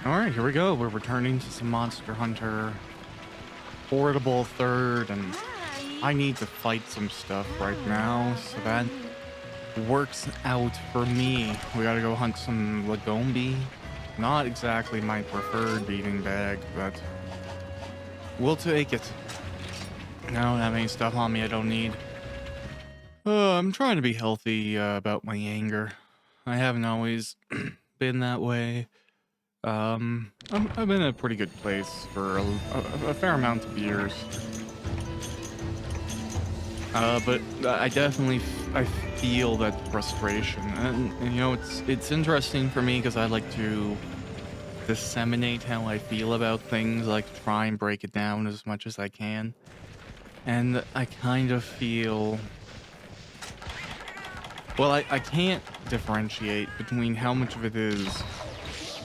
Alright, here we go. We're returning to some Monster Hunter Portable Third, and I need to fight some stuff right now, so that works out for me. We gotta go hunt some Lagombi. Not exactly my preferred beating bag, but we'll take it. I don't have any stuff on me I don't need. I'm trying to be healthy about my anger. I haven't always been that way. I've been in a pretty good place for a fair amount of years. But I definitely I feel that frustration, and you know it's interesting for me because I like to disseminate how I feel about things. I like to try and break it down as much as I can, and I kind of feel. Well, I can't differentiate between how much of it is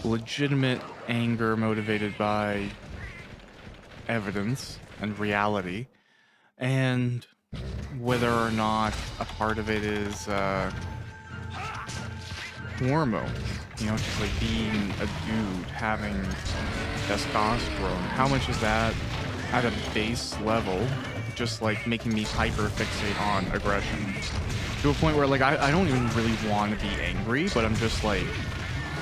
legitimate anger motivated by evidence and reality, and whether or not a part of it is hormones. You know, just like being a dude, having testosterone. How much is that at a base level, just like making me hyper fixate on aggression to a point where like I don't even really want to be angry, but I'm just like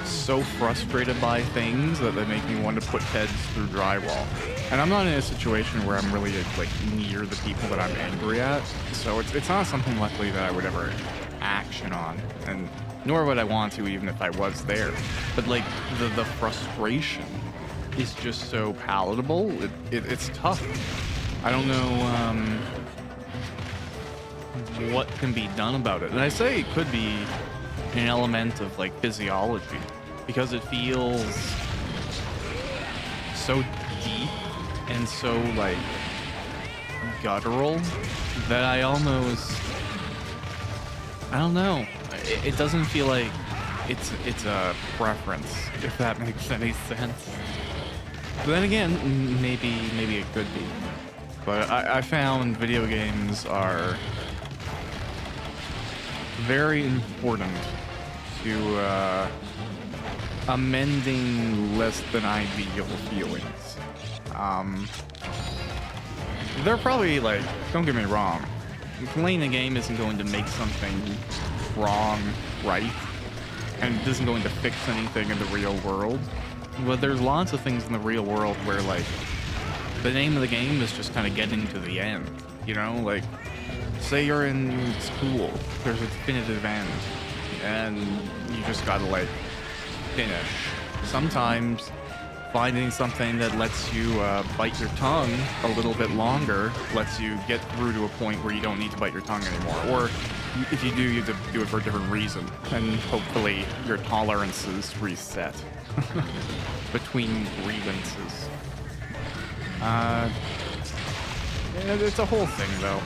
so frustrated by things that they make me want to put heads through drywall. And I'm not in a situation where I'm really like near the people that I'm angry at, so it's not something luckily that I would ever action on, and nor would I want to even if I was there. But like the frustration is just so palatable. It's tough. I don't know what can be done about it, and I say it could be an element of like physiology, because it feels so deep and so like guttural that I don't know, it doesn't feel like it's a preference, if that makes any sense. But then again, maybe it could be. But I found video games are very important to amending less than ideal feelings. They're probably like, don't get me wrong, playing a game isn't going to make something wrong right, and it isn't going to fix anything in the real world. But there's lots of things in the real world where like the name of the game is just kind of getting to the end, you know? Like, say you're in school, there's a definitive end, and you just gotta like finish. Sometimes finding something that lets you bite your tongue a little bit longer lets you get through to a point where you don't need to bite your tongue anymore. Or if you do, you have to do it for a different reason, and hopefully your tolerances reset between grievances. It's a whole thing though.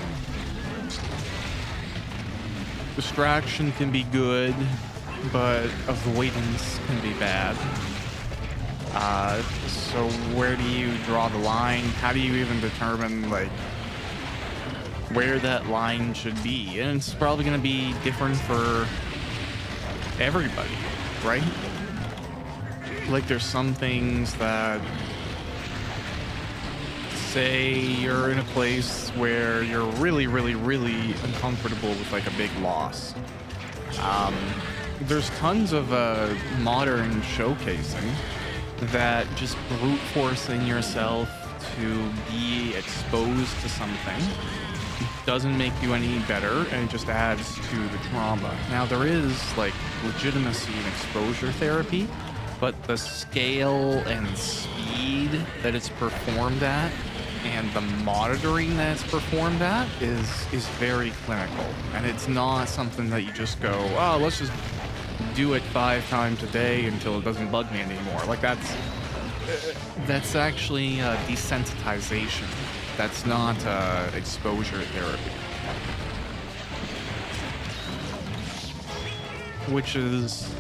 Distraction can be good, but avoidance can be bad. So where do you draw the line? How do you even determine like where that line should be? And it's probably going to be different for everybody, right? Like there's some things that, say you're in a place where you're really uncomfortable with like a big loss. There's tons of modern showcasing that just brute forcing yourself to be exposed to something doesn't make you any better, and it just adds to the trauma. Now there is like legitimacy in exposure therapy, but the scale and speed that it's performed at and the monitoring that it's performed at is very clinical, and it's not something that you just go, oh, let's just do it 5 times a day until it doesn't bug me anymore. Like that's actually desensitization. That's not exposure therapy, which is,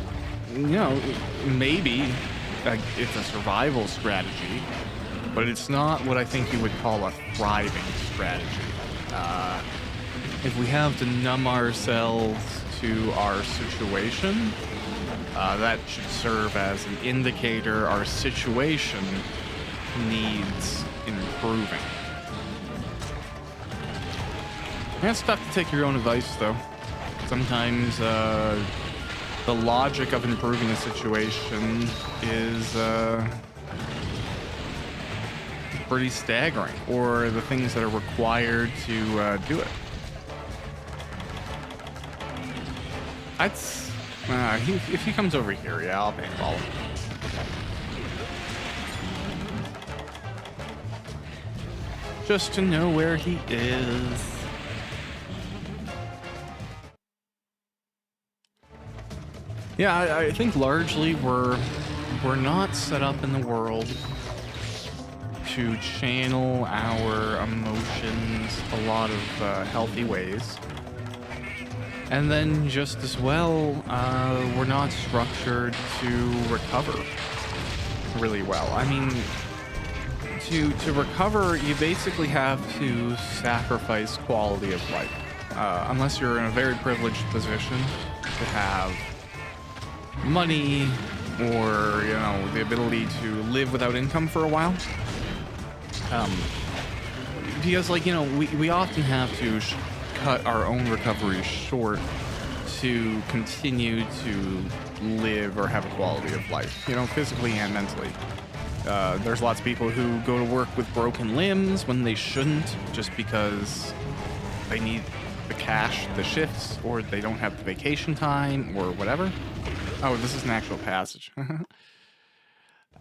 you know, maybe it's a survival strategy, but it's not what I think you would call a thriving strategy. If we have to numb ourselves to our situation, That should serve as an indicator our situation needs improving. It's tough to take your own advice, though. Sometimes the logic of improving a situation is pretty staggering, or the things that are required to do it. That's if he comes over here, yeah, I'll paintball him. Just to know where he is. Yeah, I think largely we're not set up in the world to channel our emotions a lot of healthy ways. And then just as well, we're not structured to recover really well. I mean, to recover, you basically have to sacrifice quality of life. Unless you're in a very privileged position to have money or, you know, the ability to live without income for a while. Because, like, you know, we often have to cut our own recovery short to continue to live or have a quality of life, you know, physically and mentally. There's lots of people who go to work with broken limbs when they shouldn't, just because they need the cash, the shifts, or they don't have the vacation time or whatever. Oh, this is an actual passage.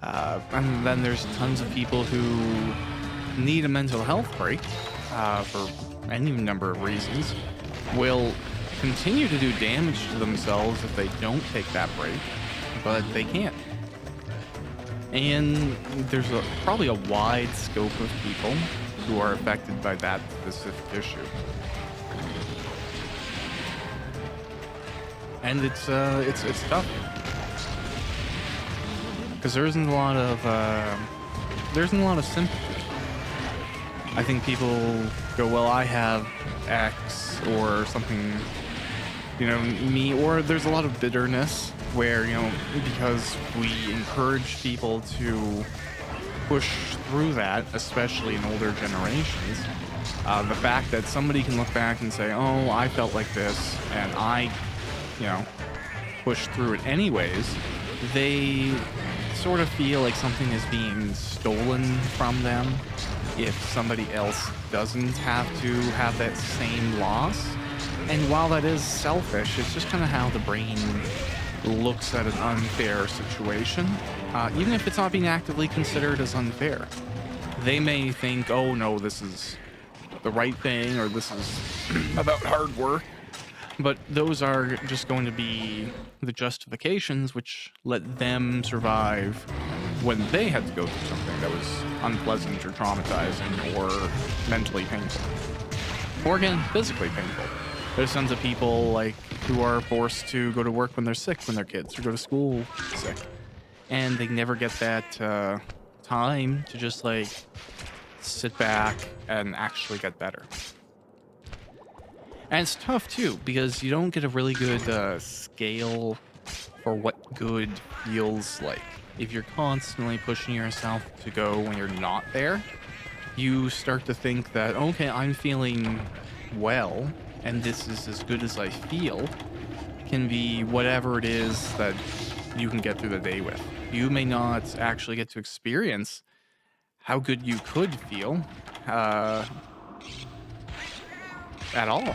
And then there's tons of people who need a mental health break for any number of reasons, will continue to do damage to themselves if they don't take that break, but they can't. And there's probably a wide scope of people who are affected by that specific issue. And it's tough because there isn't a lot of sympathy. I think people go, well, I have X or something, you know, me, or there's a lot of bitterness where, you know, because we encourage people to push through that, especially in older generations, the fact that somebody can look back and say, oh, I felt like this and I, you know, pushed through it anyways, they sort of feel like something is being stolen from them if somebody else doesn't have to have that same loss. And while that is selfish, it's just kind of how the brain looks at an unfair situation, even if it's not being actively considered as unfair. They may think, oh no, this is the right thing, or this is about hard work. But those are just going to be the justifications which let them survive when they had to go through something that was unpleasant or traumatizing or mentally painful. Or again, physically painful. There's tons of people like who are forced to go to work when they're sick when they're kids, or go to school sick. And they never get that time to just like sit back and actually get better. And it's tough too, because you don't get a really good scale for what good feels like. If you're constantly pushing yourself to go when you're not there, you start to think that, okay, I'm feeling well, and this is as good as I feel, can be whatever it is that you can get through the day with. You may not actually get to experience how good you could feel at all.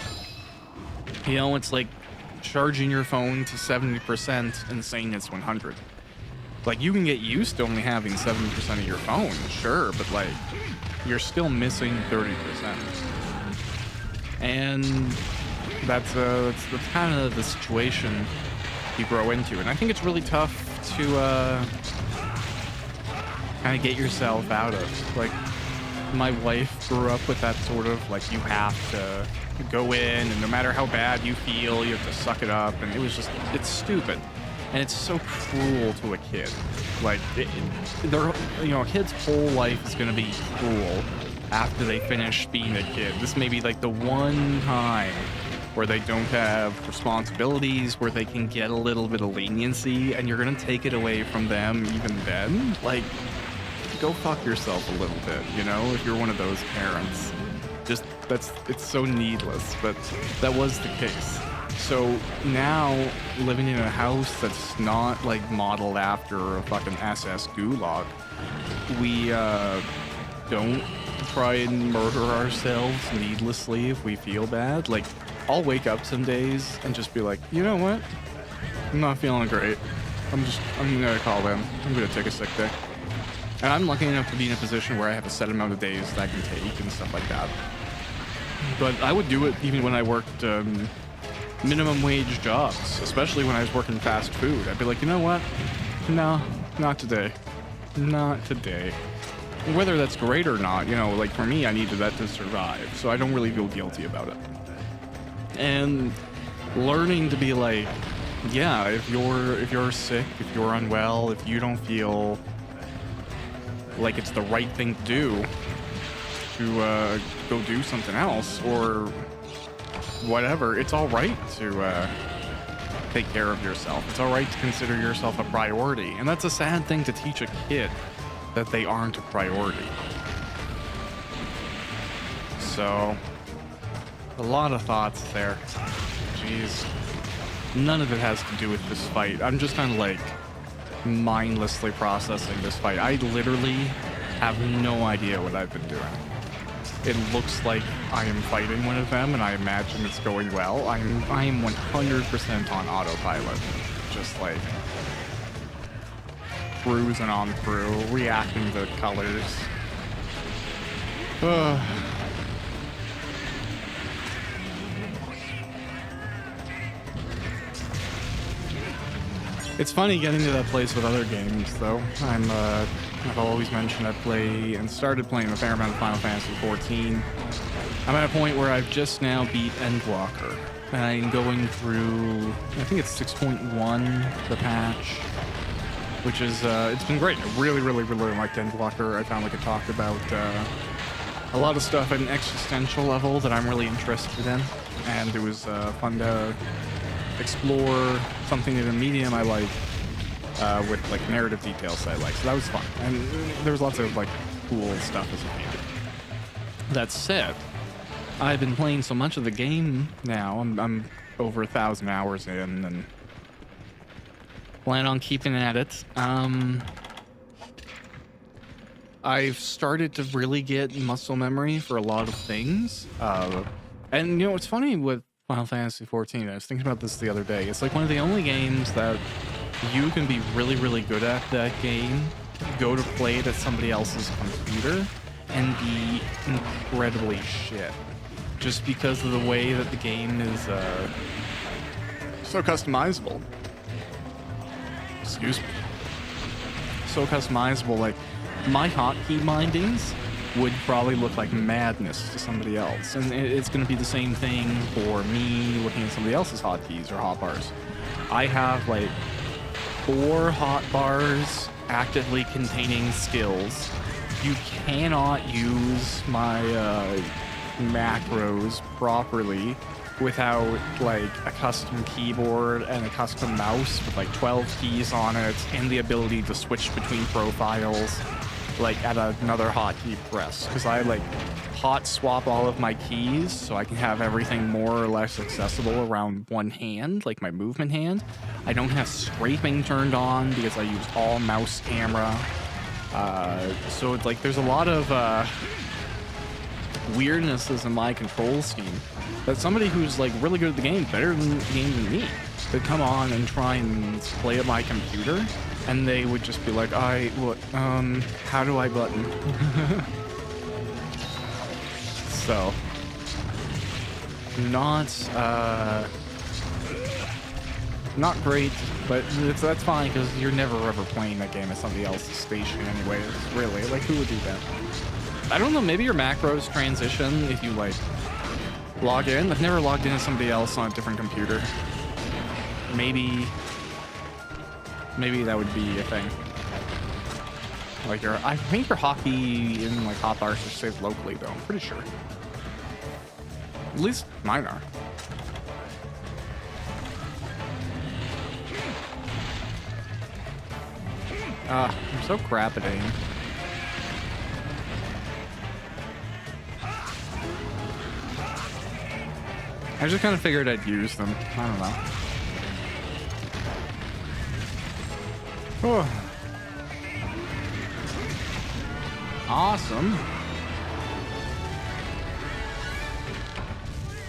You know, it's like charging your phone to 70% and saying it's 100. Like, you can get used to only having 70% of your phone, sure, but like, you're still missing 30%. And that's kind of the situation you grow into. And I think it's really tough to kind of get yourself out of. Like, my wife grew up with that sort of, like, you have to go in, and no matter how bad you feel, you have to suck it up. And it's stupid. And it's so cruel to a kid. Like, a kid's whole life is going to be cruel after they finish being a kid. This may be like the one time where they don't have responsibilities, where they can get a little bit of leniency, and you're gonna take it away from them even then? Like, go fuck yourself a little bit, you know, if you're one of those parents. Just, it's so needless, but that was the case. So now, living in a house that's not, like, modeled after a fucking SS gulag, we, don't try and murder ourselves needlessly if we feel bad. Like, I'll wake up some days and just be like, you know what? I'm not feeling great. I'm gonna call in. I'm gonna take a sick day. And I'm lucky enough to be in a position where I have a set amount of days that I can take and stuff like that. But I would do it even when I worked minimum wage jobs, especially when I was working fast food. I'd be like, you know what? No, not today. Not today. Whether that's great or not, you know, like for me, I needed that to survive, so I don't really feel guilty about it. And learning to be like, yeah, if you're sick, if you're unwell, if you don't feel like it's the right thing to do to go do something else or whatever, it's all right to take care of yourself. It's all right to consider yourself a priority. And that's a sad thing to teach a kid, that they aren't a priority. So, a lot of thoughts there. Jeez. None of it has to do with this fight. I'm just kind of like mindlessly processing this fight. I literally have no idea what I've been doing. It looks like I am fighting one of them, and I imagine it's going well. I am 100% on autopilot. Just like cruising on through, reacting to colors. It's funny getting to that place with other games, though. I've always mentioned I play and started playing a fair amount of Final Fantasy XIV. I'm at a point where I've just now beat Endwalker. And I'm going through, I think it's 6.1, the patch, which is, it's been great. I really liked Endwalker. I found like it talked about a lot of stuff at an existential level that I'm really interested in. And it was fun to explore something in a medium I like with like narrative details I like. So that was fun. And there was lots of like cool stuff as a game. That said, I've been playing so much of the game now. I'm over 1,000 hours in and plan on keeping at it. I've started to really get muscle memory for a lot of things. And you know, it's funny with Final Fantasy XIV, I was thinking about this the other day. It's like one of the only games that you can be really good at that game, go to play it at somebody else's computer, and be incredibly shit. Just because of the way that the game is so customizable. Excuse me. So customizable, like my hotkey bindings would probably look like madness to somebody else. And it's going to be the same thing for me looking at somebody else's hotkeys or hotbars. I have like 4 hotbars actively containing skills. You cannot use my macros properly without like a custom keyboard and a custom mouse with like 12 keys on it and the ability to switch between profiles like at another hotkey press, because I like hot swap all of my keys so I can have everything more or less accessible around one hand, like my movement hand. I don't have scraping turned on because I used all mouse camera. So it's like there's a lot of weirdnesses in my control scheme that somebody who's like really good at the game, better than the game than me, could come on and try and play at my computer, and they would just be like, how do I button? So, not great, but that's fine, because you're never ever playing that game at somebody else's station anyways, really. Like, who would do that? I don't know, maybe your macros transition if you, like, log in. I've never logged in as somebody else on a different computer. Maybe that would be a thing. Like, I think your hotkey and, like, hotbars are saved locally, though. I'm pretty sure. At least mine are. I'm so crap at aim. I just kind of figured I'd use them. I don't know. Oh. Awesome.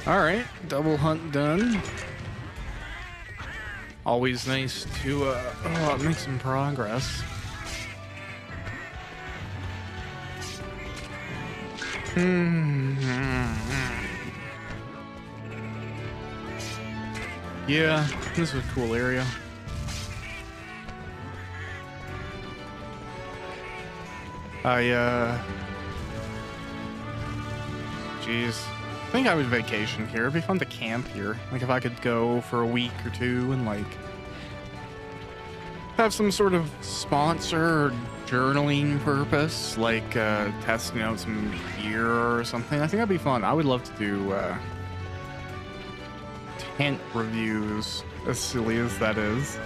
All right, double hunt done. Always nice to make some progress. Yeah, this is a cool area. Geez. I think I would vacation here. It'd be fun to camp here. Like if I could go for a week or two and like have some sort of sponsor or journaling purpose, like testing out some gear or something. I think that'd be fun. I would love to do tent reviews, as silly as that is.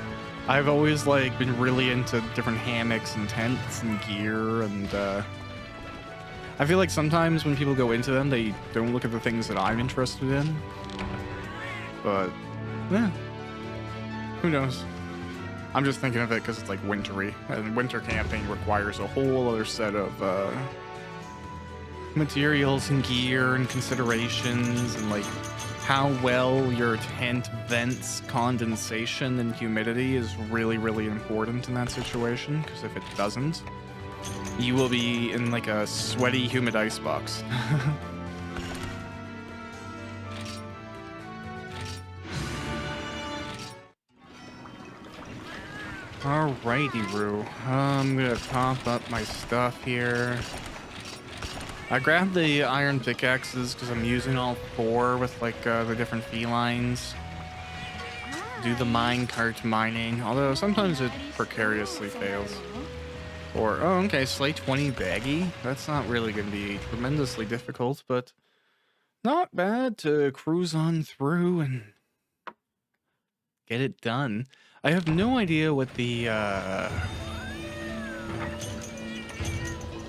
I've always like been really into different hammocks and tents and gear, and I feel like sometimes when people go into them, they don't look at the things that I'm interested in. But yeah, who knows? I'm just thinking of it because it's like wintry, and winter camping requires a whole other set of materials and gear and considerations, and like how well your tent vents condensation and humidity is really, really important in that situation, because if it doesn't, you will be in like a sweaty, humid icebox. Alrighty, Roo. I'm gonna top up my stuff here. I grabbed the iron pickaxes because I'm using all 4 with like the different felines. Do the minecart mining, although sometimes it precariously fails. Or, oh, okay, Slay 20 baggy. That's not really going to be tremendously difficult, but not bad to cruise on through and get it done. I have no idea what the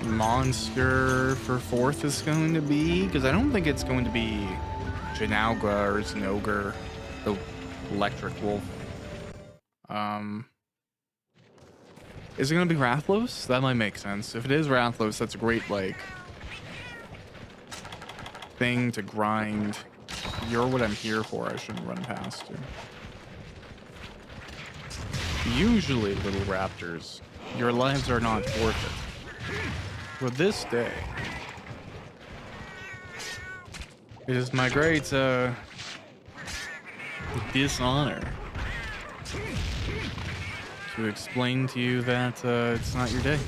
monster for 4th is going to be, because I don't think it's going to be Janauga or Znogre, the electric wolf. Is it going to be Rathlos? That might make sense. If it is Rathlos, that's a great, like, thing to grind. You're what I'm here for. I shouldn't run past you. Usually, little raptors, your lives are not worth it. But this day, it is my great dishonor to explain to you that it's not your day.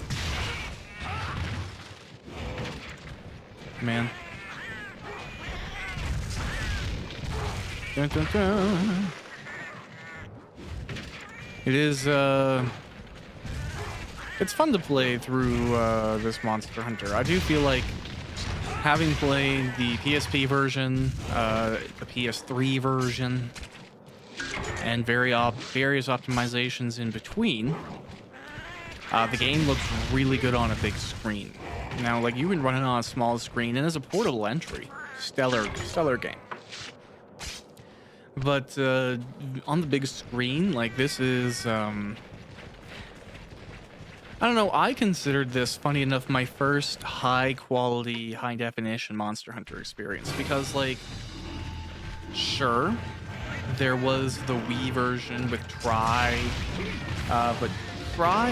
Man. Dun, dun, dun. It is, it's fun to play through this Monster Hunter. I do feel like having played the PSP version, the PS3 version, and various optimizations in between, the game looks really good on a big screen. Now, like, you can run it on a small screen, and as a portable entry, stellar game. But on the big screen, like, this is, I don't know, I considered this, funny enough, my first high-quality, high-definition Monster Hunter experience, because, like, sure, there was the Wii version with Try, but Try,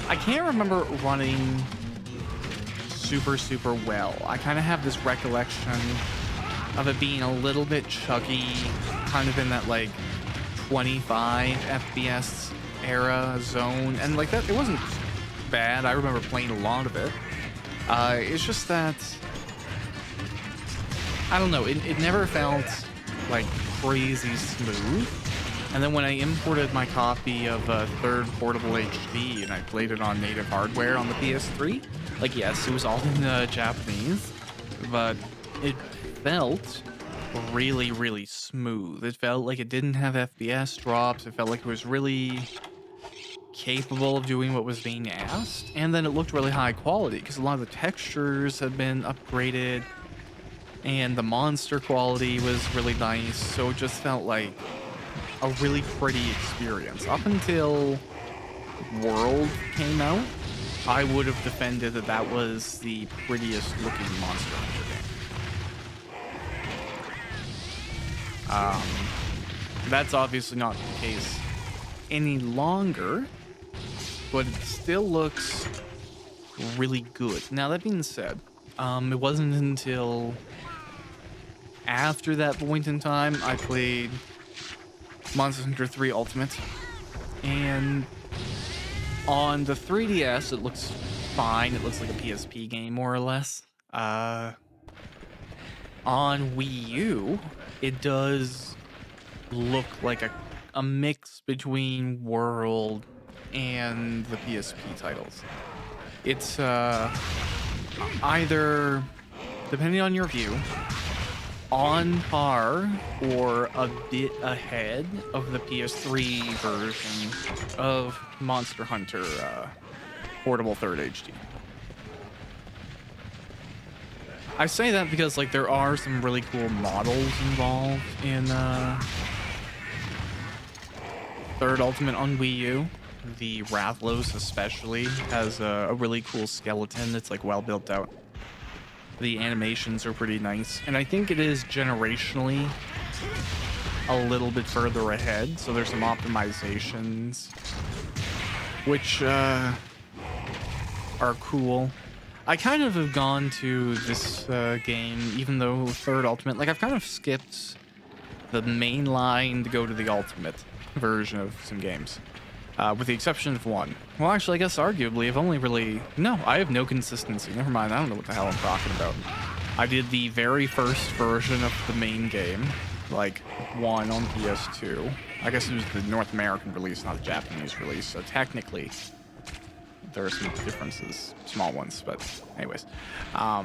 I can't remember running super well. I kind of have this recollection of it being a little bit chuggy, kind of in that, like, 25 FPS era zone, and like that, it wasn't bad. I remember playing a lot of it. It's just that, I don't know, it never felt like crazy smooth. And then when I imported my copy of Third Portable HD and I played it on native hardware on the PS3, like, yes, it was all in Japanese, but it felt really, really smooth. It felt like it didn't have FPS drops. It felt like it was really capable of doing what was being asked. And then it looked really high quality because a lot of the textures had been upgraded and the monster quality was really nice. So it just felt like a really pretty experience. Up until World came out, I would have defended that that was the prettiest looking Monster Hunter game. That's obviously not the case any longer, but it still looks really good. Now, that being said, it wasn't until after that point in time I played Monster Hunter 3 Ultimate, and on the 3DS it looks fine. It looks like a PSP game more or less. On Wii U it does look like a mix between World and the PSP titles. It's either, depending on your view, on par or a bit ahead of the PS3 version of Monster Hunter Portable 3rd HD. I say that because like there are some really cool models involved in 3rd Ultimate on Wii U. The Rathalos especially has a really cool skeleton that's like well built out. The animations are pretty nice, and I think it is generationally a little bit further ahead, so there's some optimizations which are cool. I kind of have gone to this game, even though 3rd Ultimate, like I've kind of skipped the main line to go to the Ultimate version of some games. With the exception of one. Well, actually, I guess arguably, I've only really... No, I have no consistency. Never mind, I don't know what the hell I'm talking about. I did the very first version of the main game, like, one on PS2. I guess it was the North American release, not the Japanese release, so technically, there are some differences, small ones, but anyways. I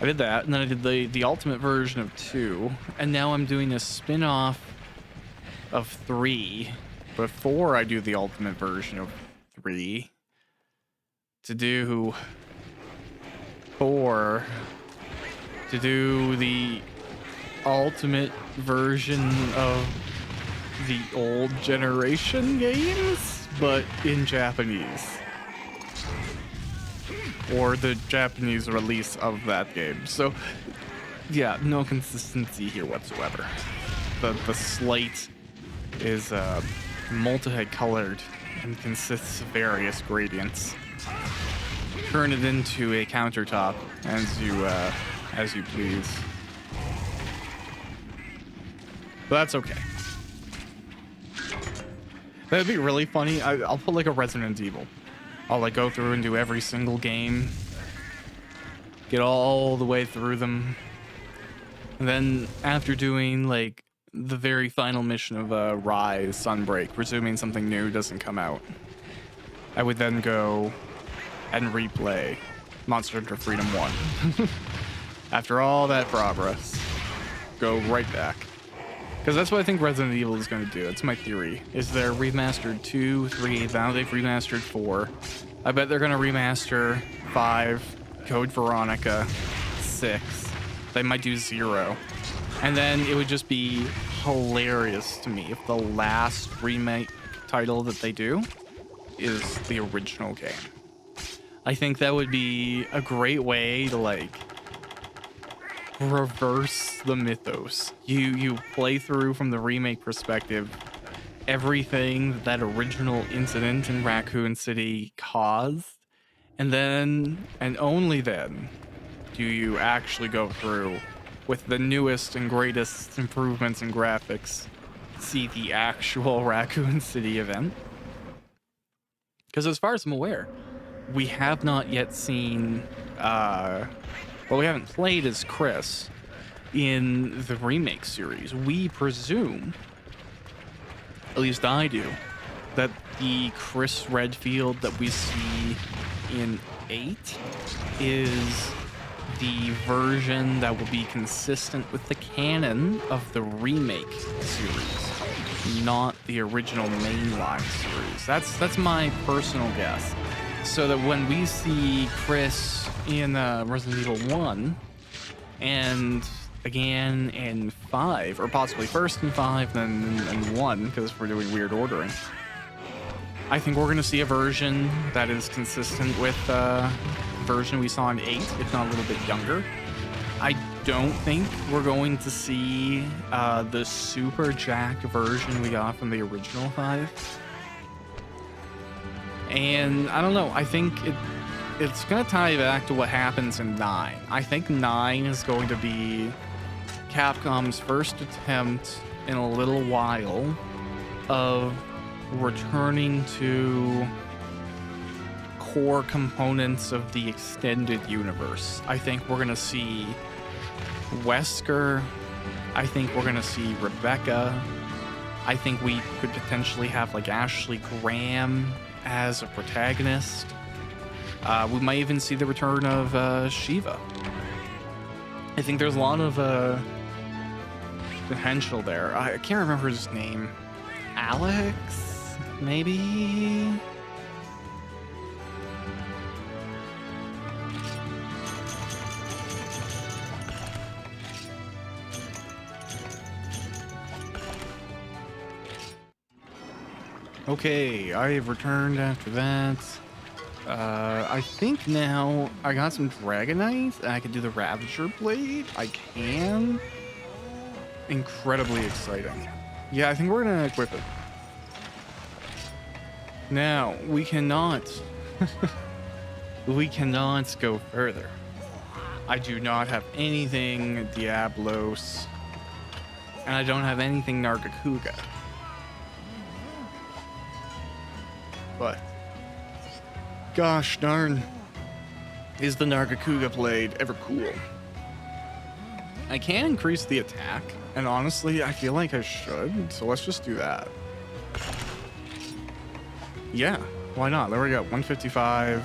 did that, and then I did the Ultimate version of 2, and now I'm doing a spin-off of 3 before I do the Ultimate version of 3 to do 4 to do the Ultimate version of the old generation games, but in Japanese, or the Japanese release of that game. So yeah, no consistency here whatsoever. The slate is multicolored and consists of various gradients. Turn it into a countertop as you please. But that's okay. That'd be really funny. I'll put like a Resident Evil. I'll like go through and do every single game, get all the way through them, and then after doing like the very final mission of Rise Sunbreak, presuming something new doesn't come out, I would then go and replay Monster Hunter Freedom 1. After all that progress, go right back. Because that's what I think Resident Evil is going to do. That's my theory. Is they're remastered 2, 3, now they've remastered 4. I bet they're going to remaster 5, Code Veronica, 6. They might do 0. And then it would just be hilarious to me if the last remake title that they do is the original game. I think that would be a great way to like reverse the mythos. You play through from the remake perspective everything that original incident in Raccoon City caused, and then and only then do you actually go through with the newest and greatest improvements in graphics, see the actual Raccoon City event. Because as far as I'm aware, we have not yet seen, what we haven't played as Chris in the remake series. We presume, at least I do, that the Chris Redfield that we see in 8 is the version that will be consistent with the canon of the remake series, not the original mainline series. That's my personal guess. So that when we see Chris in Resident Evil 1 and again in 5, or possibly first in 5, then in 1, because we're doing weird ordering, I think we're going to see a version that is consistent with the version we saw in 8, if not a little bit younger. I don't think we're going to see the super jacked version we got from the original 5. And I don't know, I think it's going to tie back to what happens in 9. I think 9 is going to be Capcom's first attempt in a little while of returning to core components of the extended universe. I think we're going to see Wesker. I think we're going to see Rebecca. I think we could potentially have like Ashley Graham as a protagonist. We might even see the return of Shiva. I think there's a lot of potential there. I can't remember his name. Alex, maybe? Okay, I have returned after that. I think now I got some Dragonite and I can do the Ravager Blade. I can. Incredibly exciting. Yeah, I think we're gonna equip it. Now, we cannot... we cannot go further. I do not have anything Diablos. And I don't have anything Nargacuga. But... gosh darn. Is the Nargacuga Blade ever cool? I can increase the attack. And honestly, I feel like I should. So let's just do that. Yeah, why not? There we go. 155,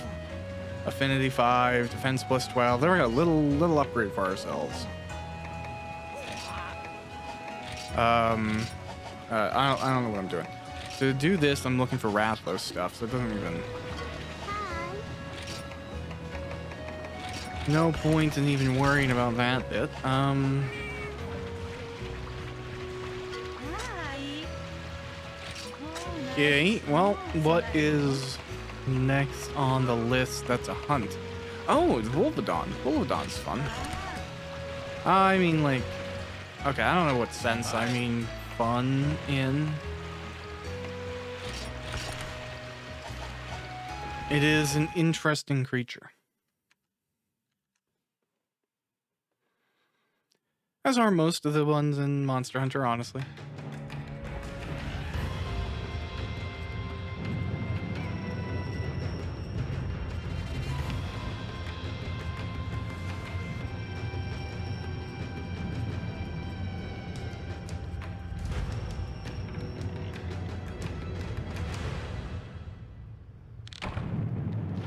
affinity 5, defense plus 12. There we go. Little upgrade for ourselves. I don't know what I'm doing. To do this, I'm looking for Rathalos stuff, so it doesn't even... no point in even worrying about that bit. Okay, well, what is next on the list that's a hunt? Oh, it's Volvidon. Volvidon's fun. I mean, like... okay, I don't know what sense I mean fun in. It is an interesting creature. As are most of the ones in Monster Hunter, honestly.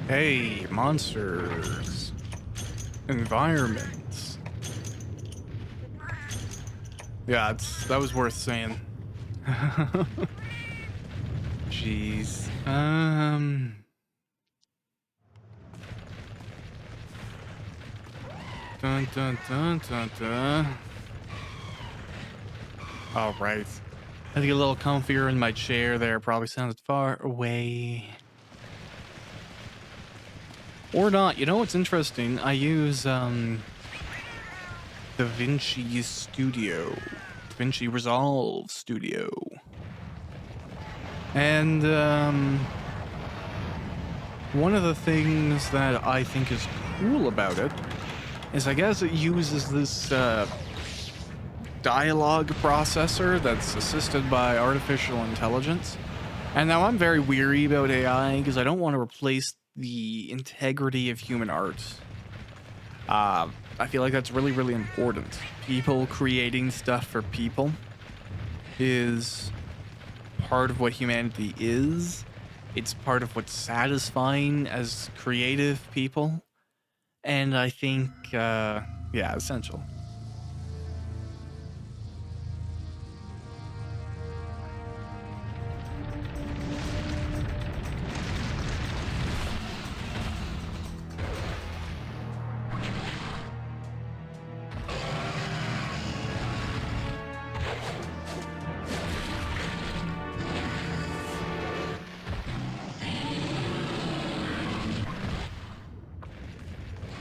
Hey, monsters. Environments. Yeah, that was worth saying. Jeez. Dun, dun, dun, dun, dun. All right. I think a little comfier in my chair there probably sounded far away. Or not. You know what's interesting? I use DaVinci Studio. DaVinci Resolve Studio. And one of the things that I think is cool about it is I guess it uses this dialogue processor that's assisted by artificial intelligence. And now I'm very weary about AI because I don't want to replace the integrity of human art. I feel like that's really, really important. People creating stuff for people is part of what humanity is. It's part of what's satisfying as creative people. And I think, yeah, essential.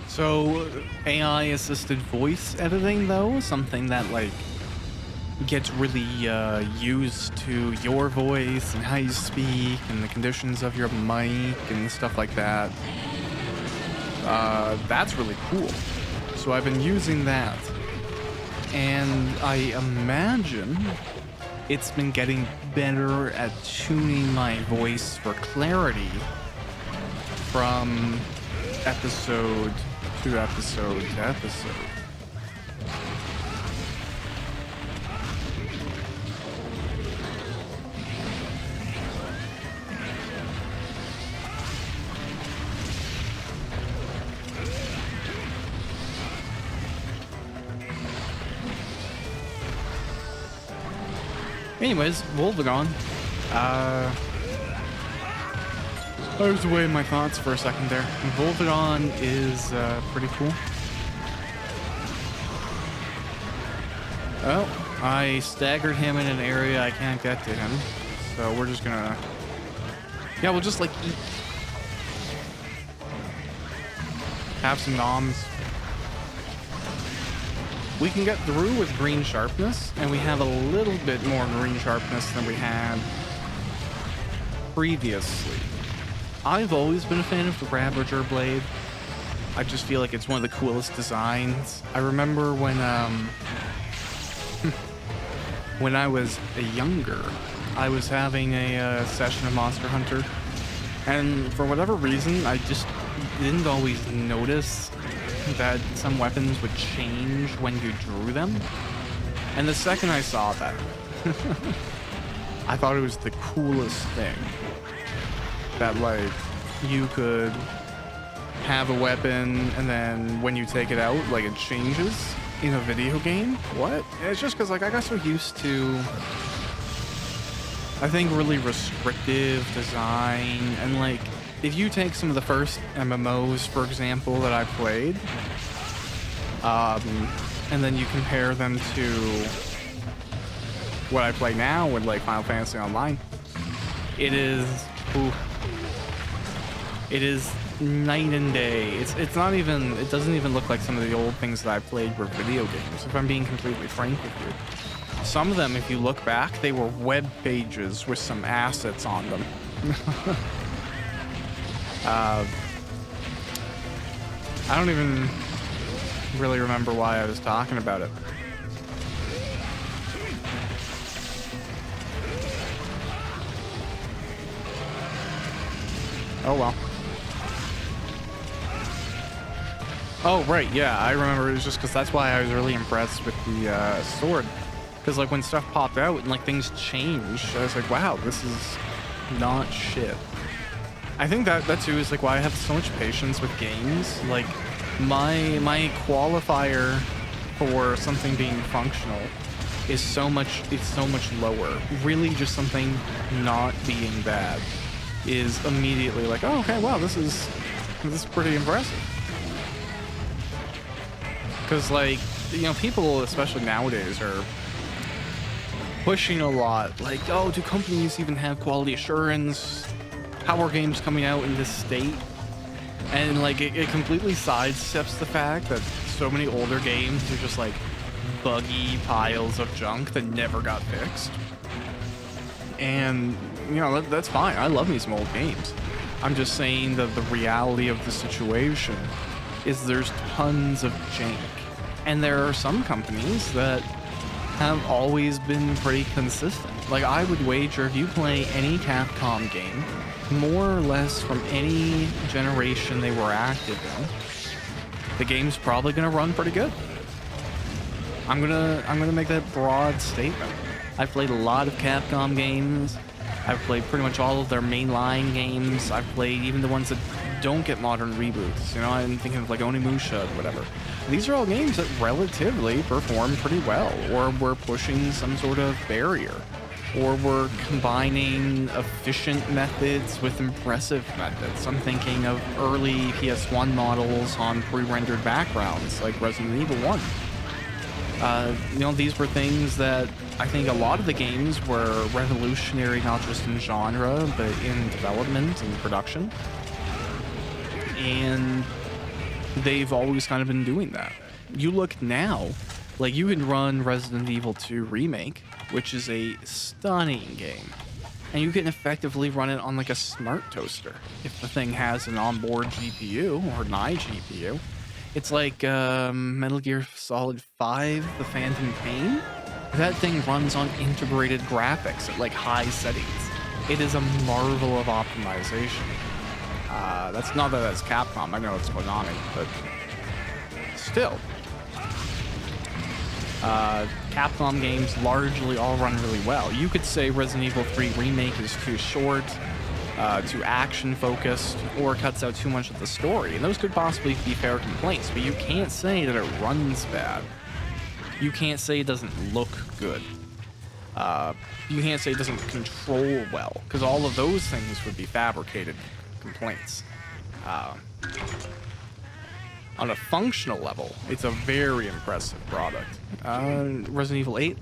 So AI assisted voice editing, though, something that like gets really used to your voice and how you speak and the conditions of your mic and stuff like that. That's really cool. So I've been using that, and I imagine it's been getting better at tuning my voice for clarity from episode to episode to episode. Anyways, Volvagon. I was away in my thoughts for a second there. Volvagon is pretty cool. Oh, I staggered him in an area I can't get to him. So we're just gonna... Yeah, we'll just like eat. Have some noms. We can get through with green sharpness, and we have a little bit more green sharpness than we had previously. I've always been a fan of the Ravager blade. I just feel like it's one of the coolest designs. I remember when when I was younger, I was having a session of Monster Hunter, and for whatever reason, I just didn't always notice that some weapons would change when you drew them. And the second I saw that, I thought it was the coolest thing. That like you could have a weapon and then when you take it out, like it changes in a video game. What? It's just because like I got so used to, I think, really restrictive design. And like if you take some of the first MMOs, for example, that I played, and then you compare them to what I play now with like Final Fantasy Online, it is, ooh, it is night and day. It's not even, it doesn't even look like some of the old things that I played were video games, if I'm being completely frank with you. Some of them, if you look back, they were web pages with some assets on them. I don't even really remember why I was talking about it. Oh well. Oh, right, yeah, I remember. It was just because that's why I was really impressed with the sword. Because, like, when stuff popped out and, like, things changed, I was like, wow, this is not shit. I think that too is, like, why I have so much patience with games. Like, my qualifier for something being functional is so much lower. Really just something not being bad is immediately like, oh, okay, wow, this is pretty impressive. Because, like, you know, people, especially nowadays, are pushing a lot. Like, oh, do companies even have quality assurance? How are games coming out in this state? And, like, it completely sidesteps the fact that so many older games are just, like, buggy piles of junk that never got fixed. And, you know, that's fine. I love me some old games. I'm just saying that the reality of the situation is there's tons of jank. And there are some companies that have always been pretty consistent. Like, I would wager if you play any Capcom game, more or less from any generation they were active in, the game's probably gonna run pretty good. I'm gonna make that broad statement. I've played a lot of Capcom games. I've played pretty much all of their mainline games. I've played even the ones that don't get modern reboots. You know, I'm thinking of like Onimusha or whatever. These are all games that relatively perform pretty well, or we're pushing some sort of barrier, or we're combining efficient methods with impressive methods. I'm thinking of early PS1 models on pre-rendered backgrounds, like Resident Evil 1. You know, these were things that I think a lot of the games were revolutionary, not just in genre, but in development and production. And they've always kind of been doing that. You look now, like you can run Resident Evil 2 Remake, which is a stunning game. And you can effectively run it on like a smart toaster if the thing has an onboard GPU or an iGPU. It's like Metal Gear Solid 5, The Phantom Pain. That thing runs on integrated graphics at like high settings. It is a marvel of optimization. That's not that that's Capcom. I know it's Konami, but still. Capcom games largely all run really well. You could say Resident Evil 3 Remake is too short, too action-focused, or cuts out too much of the story. And those could possibly be fair complaints, but you can't say that it runs bad. You can't say it doesn't look good. You can't say it doesn't control well, because all of those things would be fabricated complaints. On a functional level, it's a very impressive product. Resident Evil 8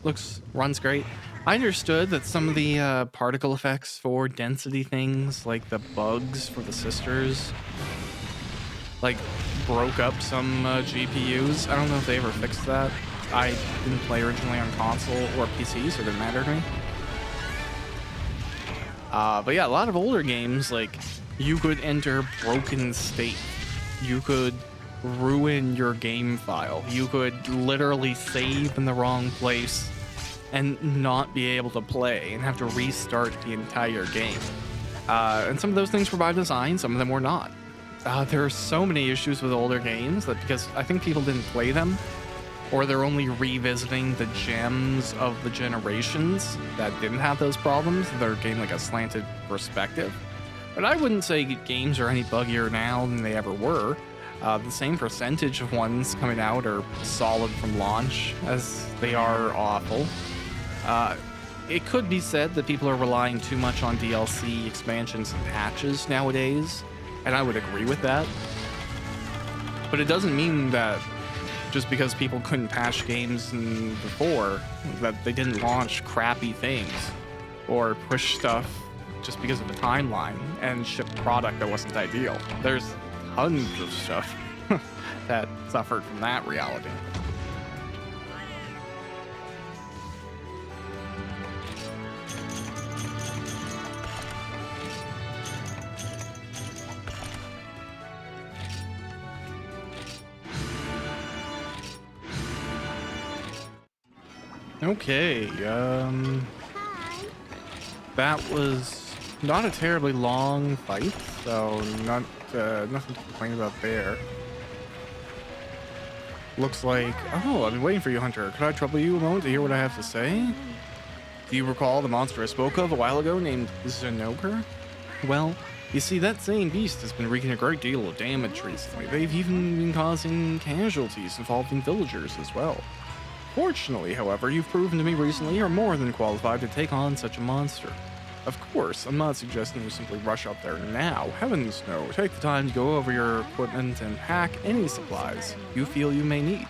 runs great. I understood that some of the particle effects for density things, like the bugs for the sisters, like broke up some GPUs. I don't know if they ever fixed that. I didn't play originally on console or PC, so it didn't matter to me. But yeah, a lot of older games, like you could enter broken state. You could ruin your game file. You could literally save in the wrong place and not be able to play and have to restart the entire game. And some of those things were by design, some of them were not. There are so many issues with older games that because I think people didn't play them, or they're only revisiting the gems of the generations that didn't have those problems. They're getting like a slanted perspective. But I wouldn't say games are any buggier now than they ever were. The same percentage of ones coming out are solid from launch as they are awful. It could be said that people are relying too much on DLC expansions and patches nowadays, and I would agree with that. But it doesn't mean that just because people couldn't patch games before, that they didn't launch crappy things or push stuff just because of the timeline and ship product that wasn't ideal. There's tons of stuff that suffered from that reality. Okay, that was not a terribly long fight, so nothing to complain about there. Looks like... Oh, I've been waiting for you, Hunter. Could I trouble you a moment to hear what I have to say? Do you recall the monster I spoke of a while ago named Zinogre? Well, you see, that same beast has been wreaking a great deal of damage recently. They've even been causing casualties involving villagers as well. Fortunately, however, you've proven to me recently you're more than qualified to take on such a monster. Of course, I'm not suggesting you simply rush out there now. Heavens no, take the time to go over your equipment and pack any supplies you feel you may need.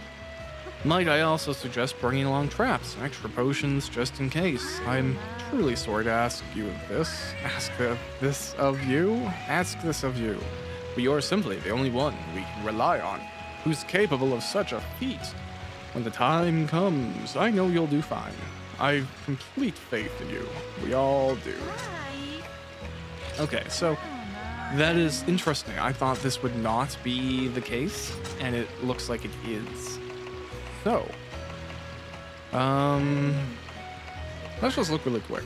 Might I also suggest bringing along traps and extra potions just in case. I'm truly sorry to ask this of you, but you're simply the only one we can rely on who's capable of such a feat. When the time comes, I know you'll do fine. I've complete faith in you. We all do. Okay, so that is interesting. I thought this would not be the case, and it looks like it is. So, let's just look really quick.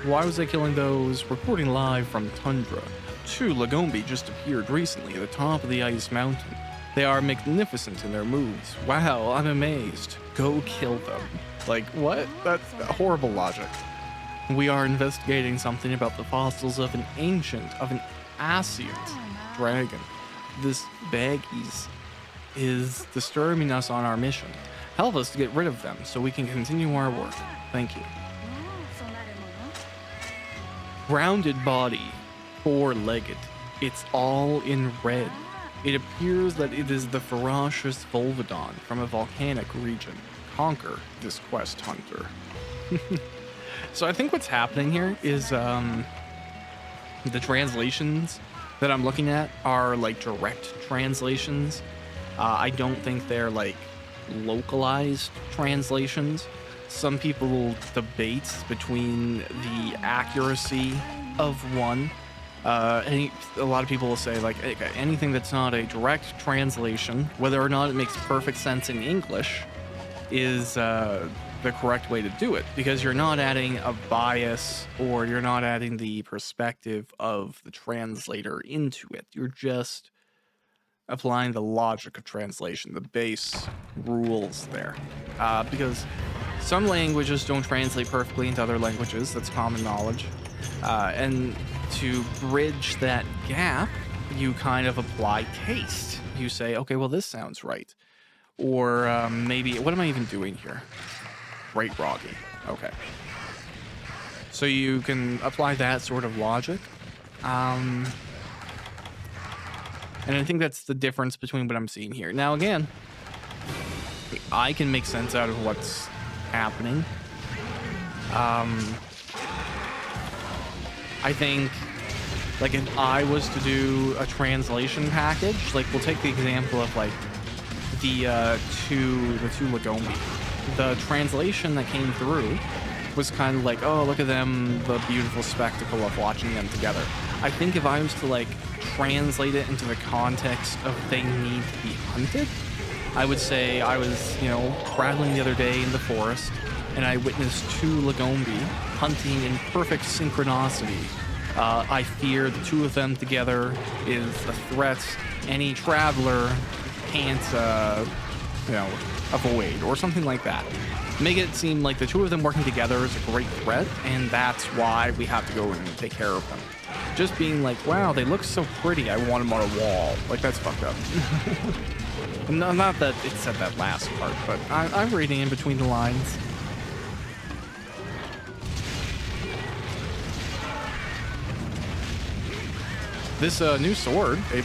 Why was I killing those? Reporting live from Tundra. 2 Lagombi just appeared recently at the top of the ice mountain. They are magnificent in their moves. Wow, I'm amazed. Go kill them. Like, what? That's horrible logic. We are investigating something about the fossils of an Ascient dragon. This baggies is disturbing us on our mission. Help us to get rid of them so we can continue our work. Thank you. Rounded body, four-legged. It's all in red. It appears that it is the ferocious Volvodon from a volcanic region. Conquer this quest hunter. So I think what's happening here is the translations that I'm looking at are like direct translations. I don't think they're like localized translations. Some people debate between the accuracy of one. A lot of people will say like anything that's not a direct translation, whether or not it makes perfect sense in English, is the correct way to do it, because you're not adding a bias or you're not adding the perspective of the translator into it. You're just applying the logic of translation, the base rules there. Because some languages don't translate perfectly into other languages. That's common knowledge. And to bridge that gap, you kind of apply taste. You say, okay, well, this sounds right. Or maybe, what am I even doing here? Right, groggy. Okay. So you can apply that sort of logic. And I think that's the difference between what I'm seeing here. Now, again, I can make sense out of what's happening. I think, like, if I was to do a translation package, like, we'll take the example of, like, the two Lagombi. The translation that came through was kind of like, oh, look at them, the beautiful spectacle of watching them together. I think if I was to, like, translate it into the context of they need to be hunted, I would say I was, you know, traveling the other day in the forest, and I witnessed two Lagombi hunting in perfect synchronicity. I fear the two of them together is a threat any traveler can't, you know, avoid, or something like that. Make it seem like the two of them working together is a great threat, and that's why we have to go and take care of them. Just being like, wow, they look so pretty, I want them on a wall. Like, that's fucked up. No, not that it said that last part, but I'm reading in between the lines. This new sword, A+.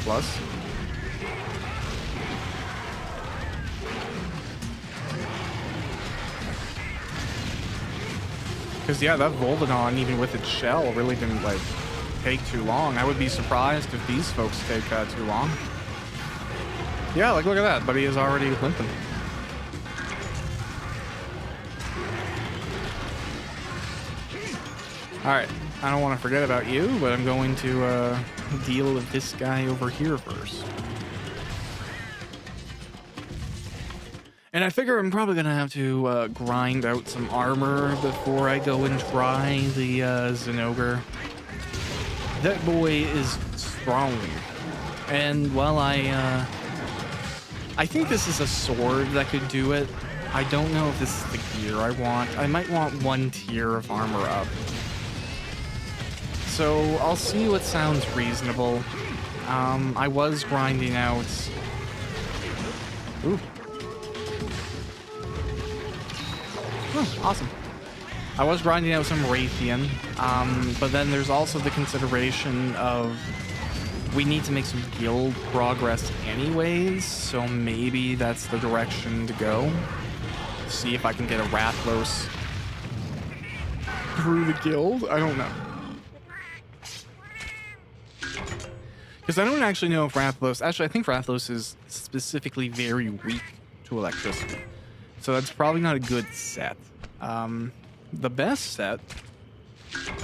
Because, yeah, that Volvodon, even with its shell, really didn't, like, take too long. I would be surprised if these folks take too long. Yeah, like, look at that. Buddy is already limping. Alright, I don't want to forget about you, but I'm going to deal with this guy over here first. And I figure I'm probably going to have to grind out some armor before I go and try the Zinogre. That boy is strong. And while I think this is a sword that could do it, I don't know if this is the gear I want. I might want one tier of armor up. So I'll see what sounds reasonable. I was grinding out... Ooh. Oh, awesome. I was grinding out some Raytheon, but then there's also the consideration of we need to make some guild progress anyways, so maybe that's the direction to go. See if I can get a Rathalos through the guild? I don't know. Because I don't actually know if Rathalos... Actually, I think Rathalos is specifically very weak to electricity. So that's probably not a good set. The best set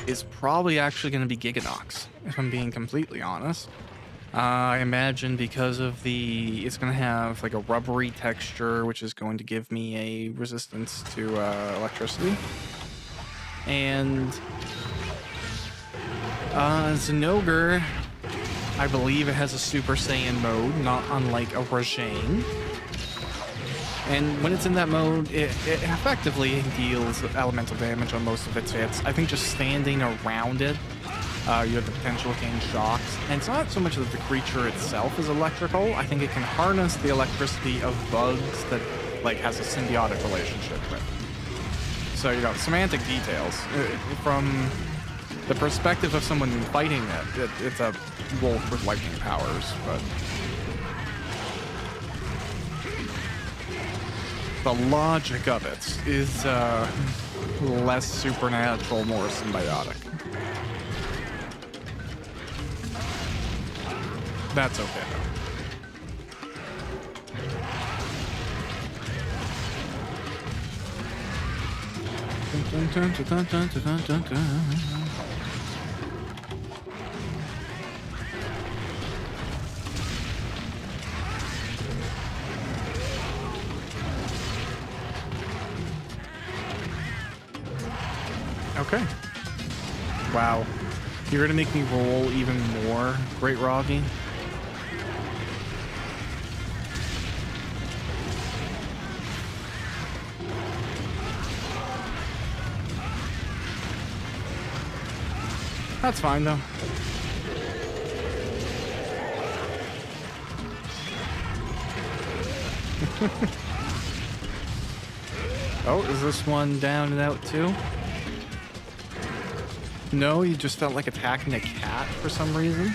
is probably actually going to be Giganox, if I'm being completely honest. I imagine because of the... It's going to have like a rubbery texture, which is going to give me a resistance to electricity. And Zinogre, I believe it has a Super Saiyan mode, not unlike a Rajang. And when it's in that mode, it effectively deals elemental damage on most of its hits. I think just standing around it You have the potential to gain shocks. And it's not so much that the creature itself is electrical. I think it can harness the electricity of bugs that, like, has a symbiotic relationship with. So, you know, semantic details. From the perspective of someone fighting it, it's a wolf with lightning powers, but the logic of it is less supernatural, more symbiotic. That's okay, though. Okay. Wow. You're gonna make me roll even more, Great Roggy? That's fine, though. Oh, is this one down and out, too? No, you just felt like attacking a cat for some reason?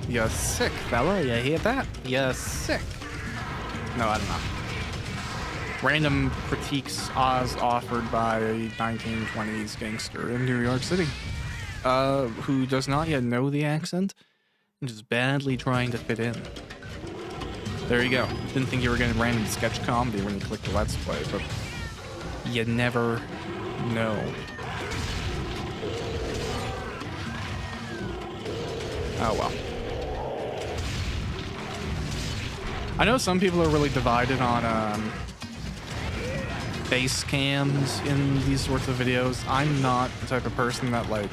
You're sick, fella. You hear that? You're sick. No, I don't know. Random critiques Oz offered by a 1920s gangster in New York City, who does not yet know the accent and is badly trying to fit in. There you go. Didn't think you were getting random sketch comedy when you clicked the Let's Play, but you never know. Oh well. I know some people are really divided on face cams in these sorts of videos. I'm not the type of person that, like,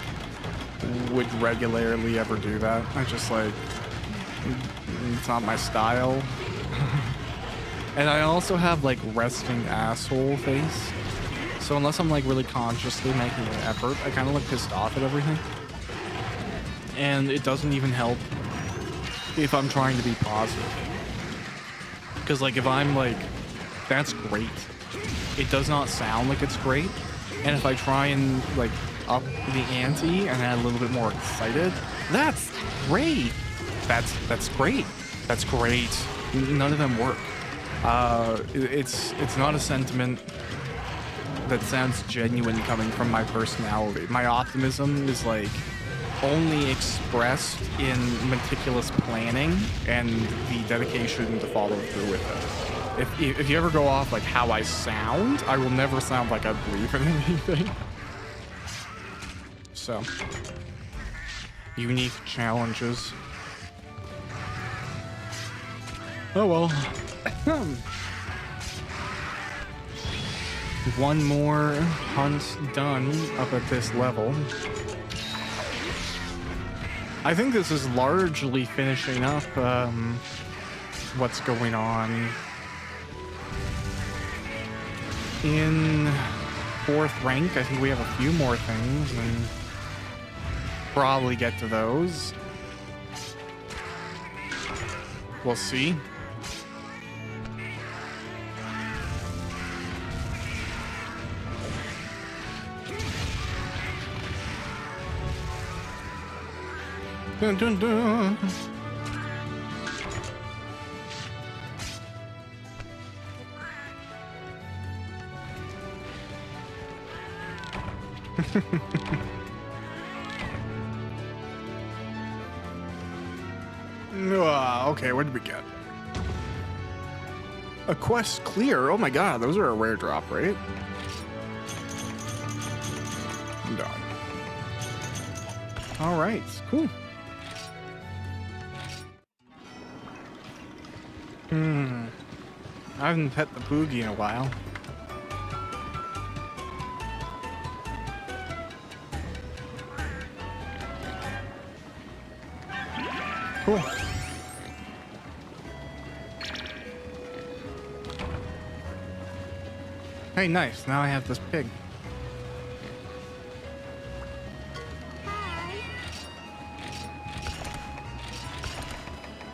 would regularly ever do that. I just, like, it's not my style. And I also have, like, resting asshole face. So unless I'm, like, really consciously making an effort, I kind of look pissed off at everything. And it doesn't even help if I'm trying to be positive. Because, like, if I'm like, that's great, it does not sound like it's great. And if I try and, like, up the ante and add a little bit more excited, that's great. That's great. That's great. None of them work. It's not a sentiment that sounds genuine coming from my personality. My optimism is, like, only expressed in meticulous planning and the dedication to follow through with it. If you ever go off, like, how I sound, I will never sound like I believe in anything. So, unique challenges. Oh well. One more hunt done up at this level. I think this is largely finishing up what's going on in 4th rank. I think we have a few more things and probably get to those. We'll see. Dun, dun, dun. Okay, what did we get? A quest clear. Oh my god, those are a rare drop, right? No. All right, cool. I haven't pet the Boogie in a while. Cool. Hey, nice. Now I have this pig.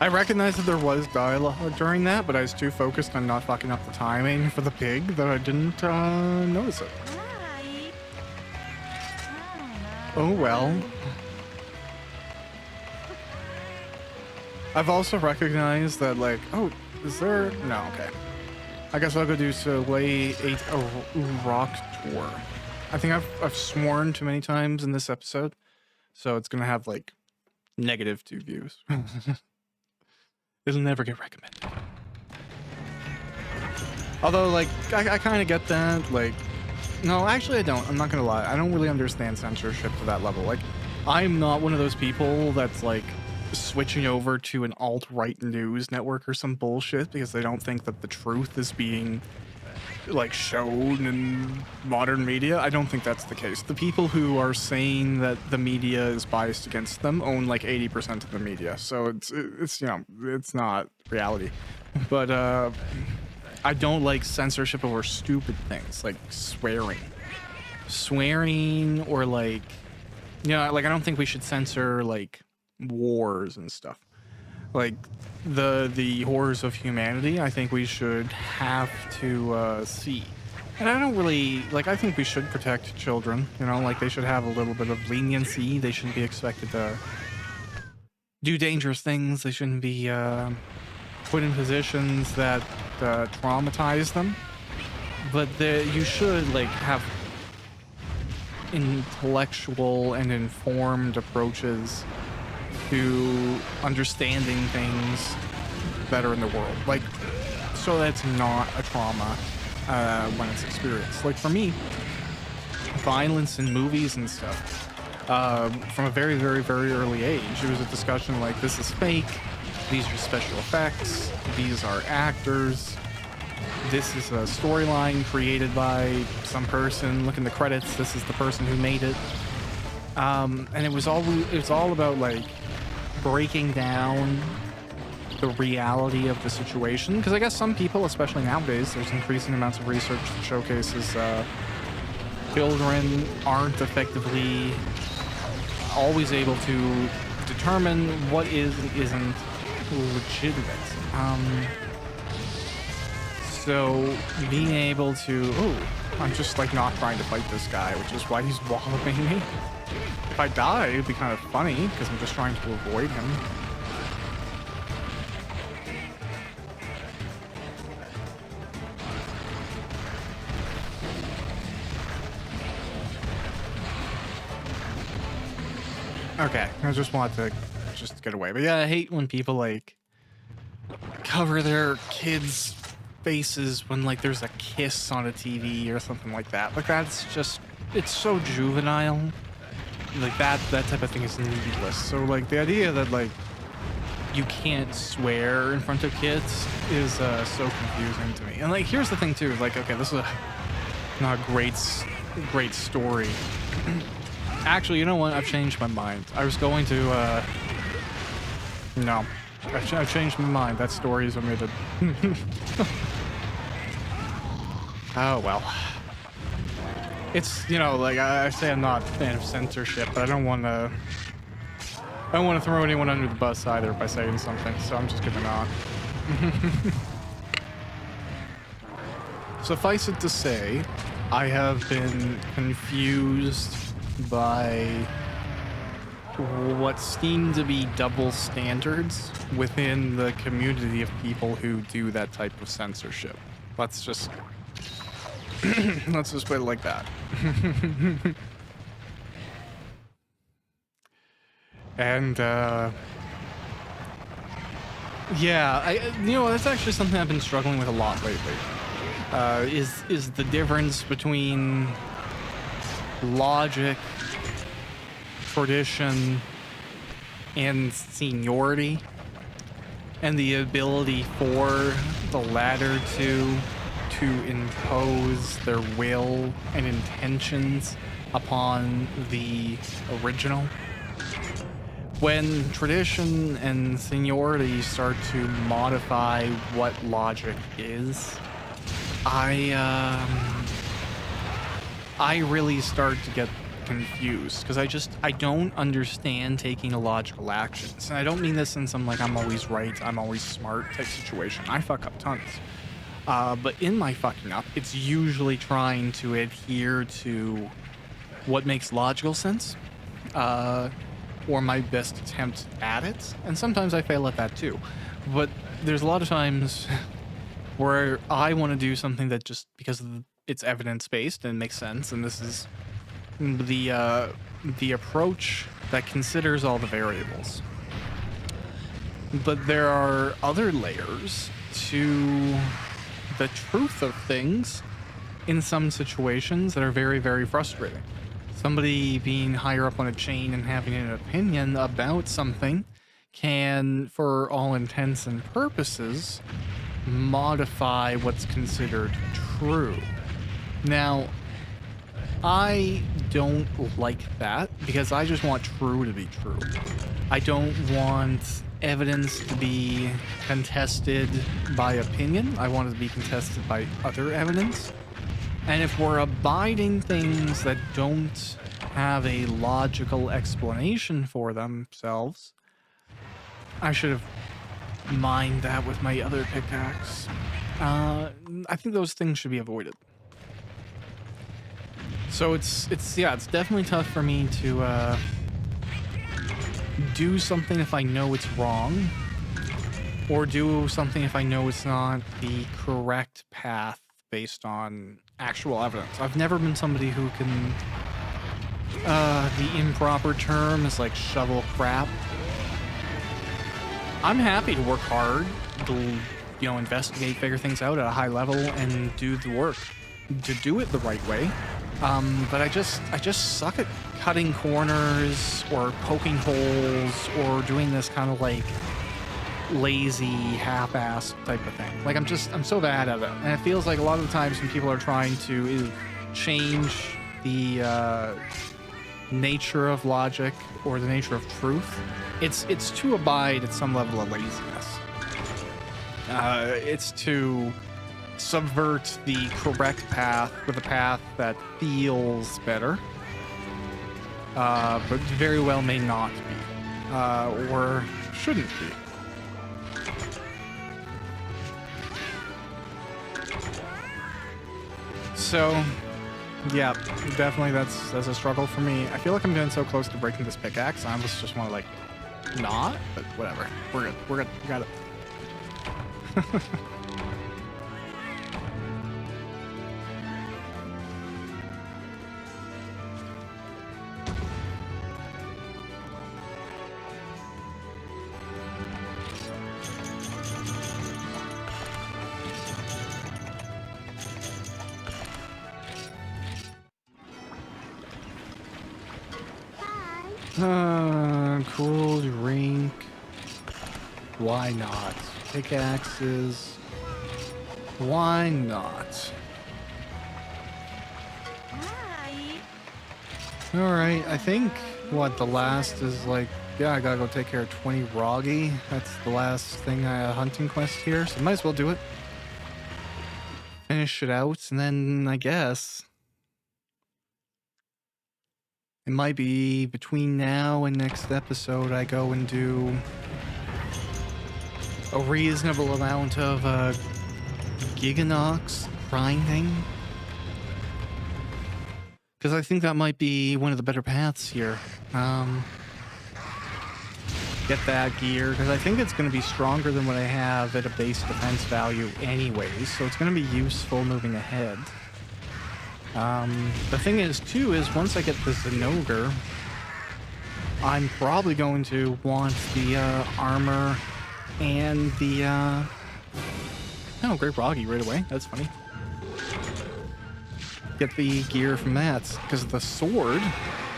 I recognized that there was dialogue during that, but I was too focused on not fucking up the timing for the pig that I didn't notice it. Oh well. I've also recognized that, like, oh, is there? No, okay. I guess I'll go do Soleil 8 Rock Tour. I think I've sworn too many times in this episode, so it's gonna have like -2 views. It'll never get recommended. Although, like, I kind of get that. Like, no, actually, I don't. I'm not gonna lie. I don't really understand censorship to that level. Like, I'm not one of those people that's like switching over to an alt-right news network or some bullshit because they don't think that the truth is being like shown in modern media. I don't think that's the case. The people who are saying that the media is biased against them own like 80% of the media, so it's you know, it's not reality. But I don't like censorship over stupid things like swearing or like, you know, like I don't think we should censor like wars and stuff, like the horrors of humanity. I think we should have to see. And I don't really like, I think we should protect children, you know, like they should have a little bit of leniency. They shouldn't be expected to do dangerous things. They shouldn't be put in positions that traumatize them. But you should like have intellectual and informed approaches to understanding things better in the world, like, so that's not a trauma when it's experienced. Like for me, violence in movies and stuff, from a very, very, very early age, it was a discussion like, this is fake, these are special effects, these are actors, this is a storyline created by some person, look in the credits, this is the person who made it. And it was all about like breaking down the reality of the situation, because I guess some people, especially nowadays, there's increasing amounts of research that showcases children aren't effectively always able to determine what is and isn't legitimate. So being able to, oh, I'm just like not trying to fight this guy, which is why he's walloping me. If I die, it'd be kind of funny because I'm just trying to avoid him. Okay, I just want to just get away. But yeah, I hate when people like cover their kids' faces when like there's a kiss on a TV or something like that. Like that's just, it's so juvenile. Like that type of thing is needless. So like the idea that like you can't swear in front of kids is so confusing to me. And like here's the thing too, like, okay, this is not a great story. Actually, you know what? I've changed my mind. I was going to no, I've changed my mind. That story is omitted. Oh well. It's, you know, like I say I'm not a fan of censorship, but I don't want to throw anyone under the bus either by saying something, so I'm just gonna not. Suffice it to say, I have been confused by what seem to be double standards within the community of people who do that type of censorship. Let's just put it like that. And yeah, you know, that's actually something I've been struggling with a lot lately. Is the difference between logic, tradition, and seniority, and the ability for the latter to impose their will and intentions upon the original. When tradition and seniority start to modify what logic is, I really start to get confused because I don't understand taking illogical actions. And I don't mean this in some like I'm always right, I'm always smart type situation. I fuck up tons. But in my fucking up, it's usually trying to adhere to what makes logical sense, or my best attempt at it. And sometimes I fail at that too. But there's a lot of times where I want to do something that just because it's evidence-based and makes sense, and this is the approach that considers all the variables. But there are other layers to the truth of things in some situations that are very, very frustrating. Somebody being higher up on a chain and having an opinion about something can, for all intents and purposes, modify what's considered true. Now, I don't like that because I just want true to be true. I don't want evidence to be contested by opinion. I want it to be contested by other evidence. And if we're abiding things that don't have a logical explanation for themselves, I should have mined that with my other pickaxe. I think those things should be avoided. So it's definitely tough for me to do something if I know it's wrong, or do something if I know it's not the correct path based on actual evidence. I've never been somebody who can, the improper term is like shovel crap. I'm happy to work hard, to, investigate, figure things out at a high level and do the work to do it the right way. But I just suck at cutting corners or poking holes or doing this kind of like lazy half-ass type of thing. Like I'm so bad at it. And it feels like a lot of the times when people are trying to change the nature of logic or the nature of truth, it's to abide at some level of laziness. It's to subvert the correct path with a path that feels better, but very well may not be, or shouldn't be. So, yeah, definitely that's a struggle for me. I feel like I'm getting so close to breaking this pickaxe. I almost just want to like not, but whatever. We're good. We got it. Cool drink. Why not? Pickaxes. Why not? Alright, I think what the last is like, yeah, I gotta go take care of 20 Roggy. That's the last thing, hunting quest here, so might as well do it. Finish it out, and then I guess it might be between now and next episode I go and do a reasonable amount of Giganox grinding. Because I think that might be one of the better paths here. Get that gear, because I think it's going to be stronger than what I have at a base defense value anyways, so it's going to be useful moving ahead. The thing is, too, is once I get the Zinogre, I'm probably going to want the armor and the... Oh, Great Roggy right away. That's funny. Get the gear from that, because the sword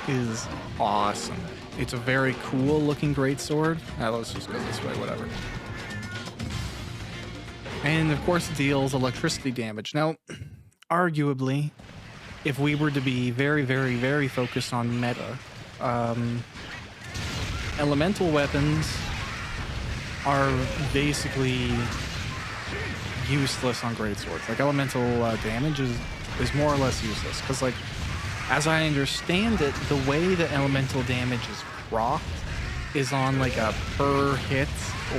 is awesome. It's a very cool looking greatsword. Let's just go this way, whatever. And of course it deals electricity damage. Now, arguably, if we were to be very, very, very focused on meta, elemental weapons are basically useless on greatswords. Like elemental damage is more or less useless, because like As I understand it, the way the elemental damage is procced is on like a per hit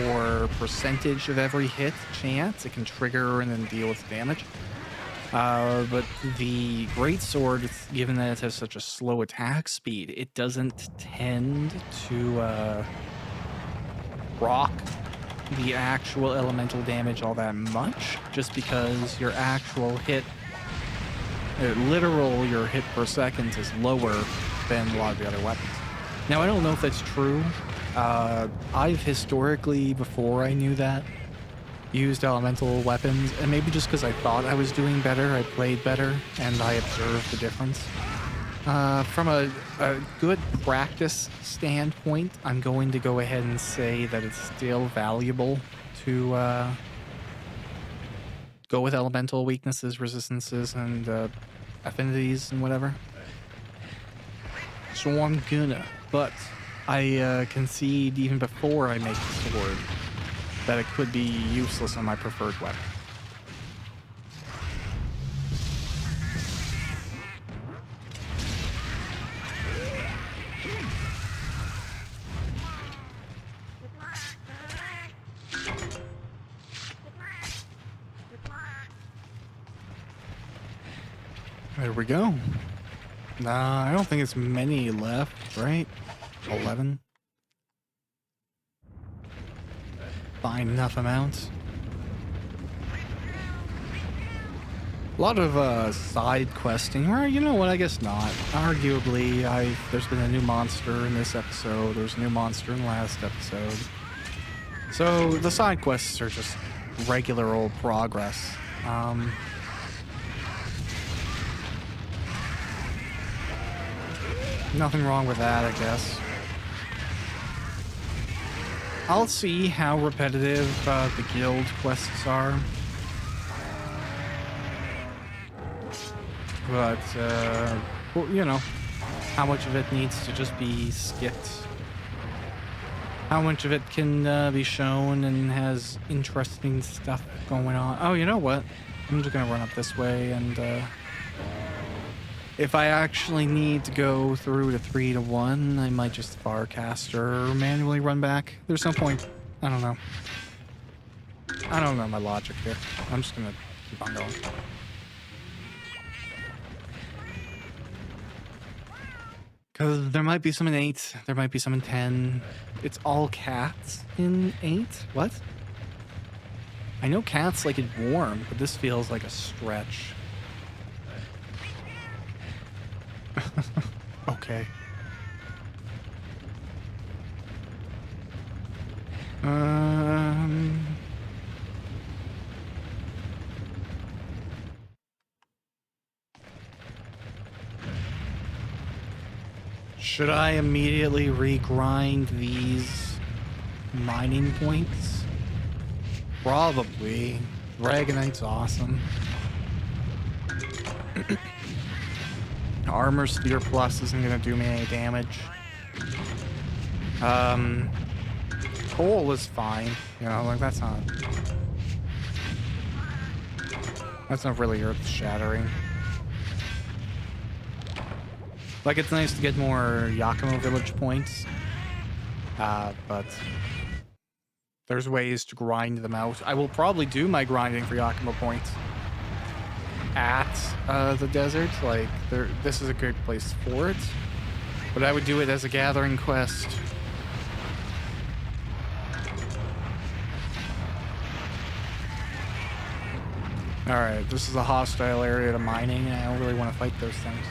or percentage of every hit chance it can trigger and then deal with damage. But the greatsword, given that it has such a slow attack speed, it doesn't tend to proc the actual elemental damage all that much, just because your actual hit, your hit per second is lower than a lot of the other weapons. Now, I don't know if that's true. I've historically, before I knew that, used elemental weapons, and maybe just because I thought I was doing better, I played better, and I observed the difference. From a good practice standpoint, I'm going to go ahead and say that it's still valuable to go with elemental weaknesses, resistances, and affinities and whatever. So I'm gonna, but I concede even before I make the sword that it could be useless on my preferred weapon. There we go. I don't think it's many left, right? 11. Fine enough amount. A lot of side questing, or you know what, I guess not. Arguably, there's been a new monster in this episode, there's a new monster in the last episode. So the side quests are just regular old progress. Nothing wrong with that, I guess. I'll see how repetitive the guild quests are. But, well, you know, how much of it needs to just be skipped. How much of it can be shown and has interesting stuff going on. Oh, you know what? I'm just gonna run up this way, and if I actually need to go through the 3-to-1, I might just Farcast or manually run back. There's no point. I don't know. I don't know my logic here. I'm just gonna keep on going. Because there might be some in 8, there might be some in 10. It's all cats in 8? What? I know cats like it warm, but this feels like a stretch. Okay. Should I immediately regrind these mining points? Probably. Dragonite's awesome. Armor Sphere Plus isn't gonna do me any damage. Coal is fine. You know, like that's not really earth-shattering. Like, it's nice to get more Yakumo Village points, but there's ways to grind them out. I will probably do my grinding for Yakumo points at the desert. Like, this is a good place for it, but I would do it as a gathering quest. Alright, this is a hostile area to mining, and I don't really want to fight those things.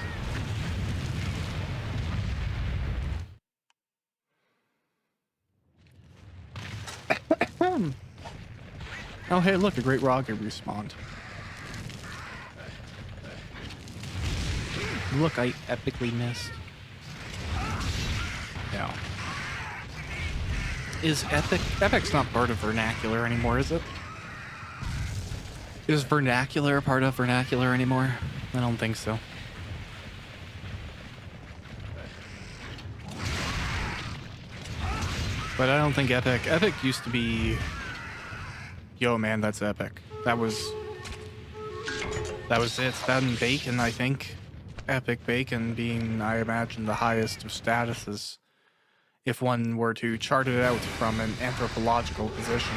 Oh, hey, look, a great rocket respawned. Look, I epically missed. Yeah. Is Epic... Epic's not part of Vernacular anymore, is it? Is Vernacular part of Vernacular anymore? I don't think so. But I don't think Epic... Epic used to be... Yo, man, that's epic. That was it. That and Bacon, I think. epic bacon being, I imagine, the highest of statuses if one were to chart it out from an anthropological position.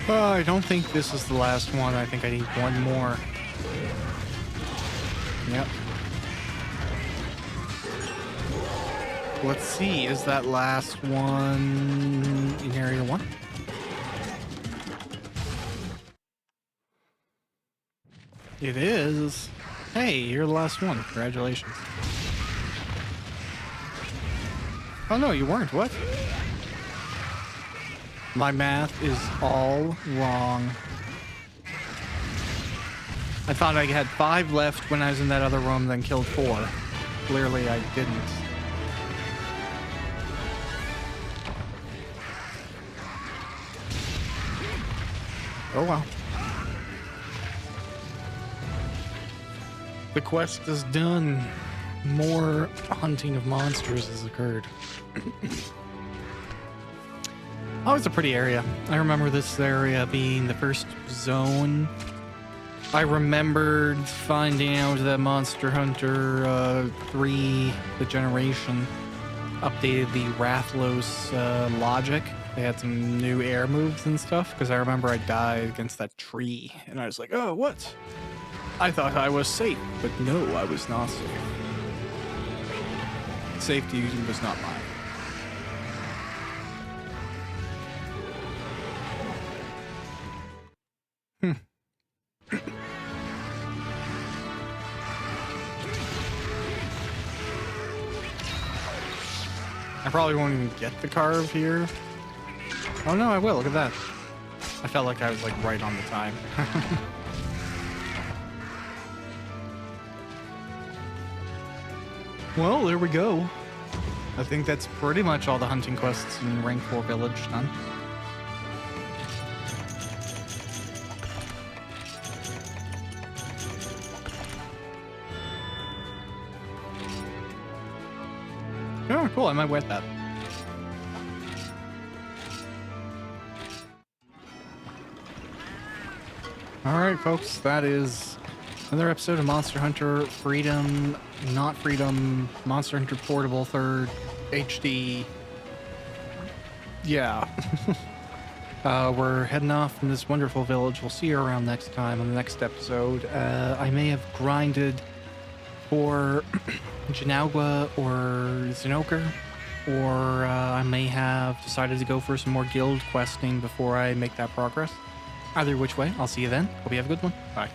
I don't think this is the last one. I think I need one more. Yep. Let's see. Is that last one in Area 1? It is. Hey, you're the last one. Congratulations. Oh, no, you weren't. What? My math is all wrong. I thought I had 5 left when I was in that other room, then killed 4. Clearly, I didn't. Oh well. The quest is done. More hunting of monsters has occurred. Oh, it's a pretty area. I remember this area being the first zone. I remembered finding out that Monster Hunter 3, the generation, updated the Rathlos logic. They had some new air moves and stuff, because I remember I died against that tree, and I was like, oh, what? I thought I was safe, but no, I was not safe. Safety was not mine. I probably won't even get the carve here. Oh no, I will. Look at that. I felt like I was like right on the time. Well, there we go. I think that's pretty much all the hunting quests in Rank 4 Village done. Oh, cool. I might wet that. Alright, folks. That is another episode of Monster Hunter Freedom, Not Freedom, Monster Hunter Portable 3rd, HD. Yeah. We're heading off from this wonderful village. We'll see you around next time on the next episode. I may have grinded for Janagua or Zenoker, or I may have decided to go for some more guild questing before I make that progress. Either which way, I'll see you then. Hope you have a good one. Bye.